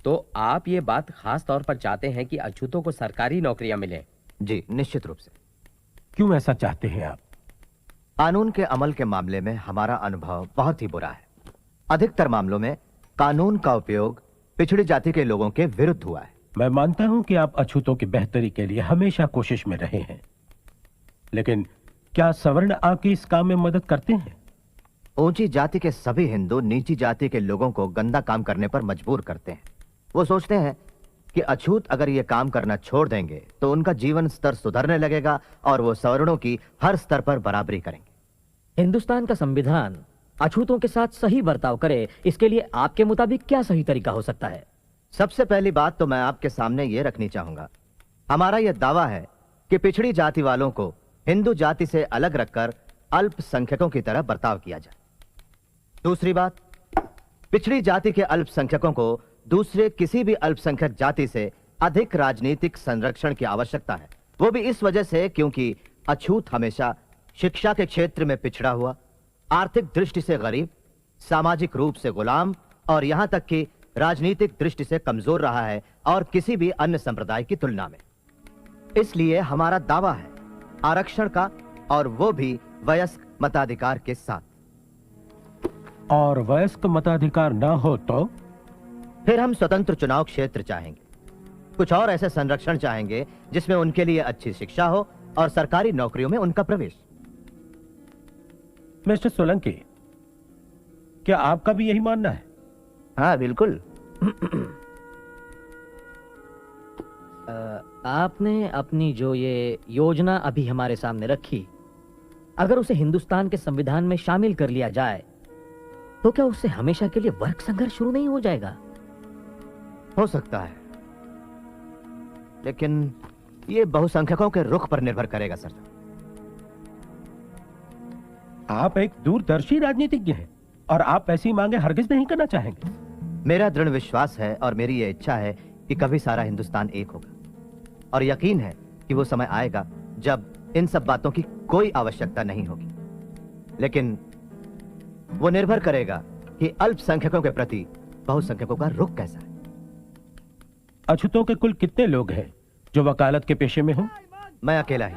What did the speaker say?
तो आप ये बात खास तौर पर चाहते हैं कि अछूतों को सरकारी नौकरियां मिलें? जी, निश्चित रूप से। क्यों ऐसा चाहते हैं आप? कानून के अमल के मामले में हमारा अनुभव बहुत ही बुरा है। अधिकतर मामलों में कानून का उपयोग पिछड़ी जाति के लोगों के विरुद्ध हुआ है। मैं मानता हूं कि आप अछूतों की बेहतरी के लिए हमेशा कोशिश में रहे हैं, लेकिन क्या सवर्ण आपकी इस काम में मदद करते हैं? ऊंची जाति के सभी हिंदू नीची जाति के लोगों को गंदा काम करने पर मजबूर करते हैं। वो सोचते हैं कि अछूत अगर ये काम करना छोड़ देंगे तो उनका जीवन स्तर सुधरने लगेगा और वो सवर्णों की हर स्तर पर बराबरी करेंगे। हिंदुस्तान का संविधान अछूतों के साथ सही बर्ताव करे, इसके लिए आपके मुताबिक क्या सही तरीका हो सकता है? सबसे पहली बात तो मैं आपके सामने ये रखनी चाहूंगा, हमारा यह दावा है कि पिछड़ी जाति वालों को हिंदू जाति से अलग रखकर अल्पसंख्यकों की तरह बर्ताव किया जाए। दूसरी बात, पिछड़ी जाति के अल्पसंख्यकों को दूसरे किसी भी अल्पसंख्यक जाति से अधिक राजनीतिक संरक्षण की आवश्यकता है। वो भी इस वजह से क्योंकि अछूत हमेशा शिक्षा के क्षेत्र में पिछड़ा हुआ, आर्थिक दृष्टि से गरीब, सामाजिक रूप से गुलाम और यहां तक कि राजनीतिक दृष्टि से कमजोर रहा है और किसी भी अन्य संप्रदाय की तुलना में। इसलिए हमारा दावा है आरक्षण का, और वो भी वयस्क मताधिकार के साथ। और वयस्क मताधिकार ना हो तो? फिर हम स्वतंत्र चुनाव क्षेत्र चाहेंगे, कुछ और ऐसे संरक्षण चाहेंगे जिसमें उनके लिए अच्छी शिक्षा हो और सरकारी नौकरियों में उनका प्रवेश। मिस्टर सोलंकी, क्या आपका भी यही मानना है? हाँ, बिल्कुल। आपने अपनी जो ये योजना अभी हमारे सामने रखी, अगर उसे हिंदुस्तान के संविधान में शामिल कर लिया जाए तो क्या उससे हमेशा के लिए वर्ग संघर्ष शुरू नहीं हो जाएगा? हो सकता है, लेकिन ये बहुसंख्यकों के रुख पर निर्भर करेगा सर। आप एक दूरदर्शी राजनीतिज्ञ हैं और आप ऐसी मांगे हरगिज नहीं करना चाहेंगे। मेरा दृढ़ विश्वास है और मेरी ये इच्छा है कि कभी सारा हिंदुस्तान एक होगा, और यकीन है कि वो समय आएगा जब इन सब बातों की कोई आवश्यकता नहीं होगी। लेकिन वो निर्भर करेगा कि अल्पसंख्यकों के प्रति बहुसंख्यकों का रुख कैसा है। अछूतों के कुल कितने लोग हैं जो वकालत के पेशे में हो? मैं अकेला ही।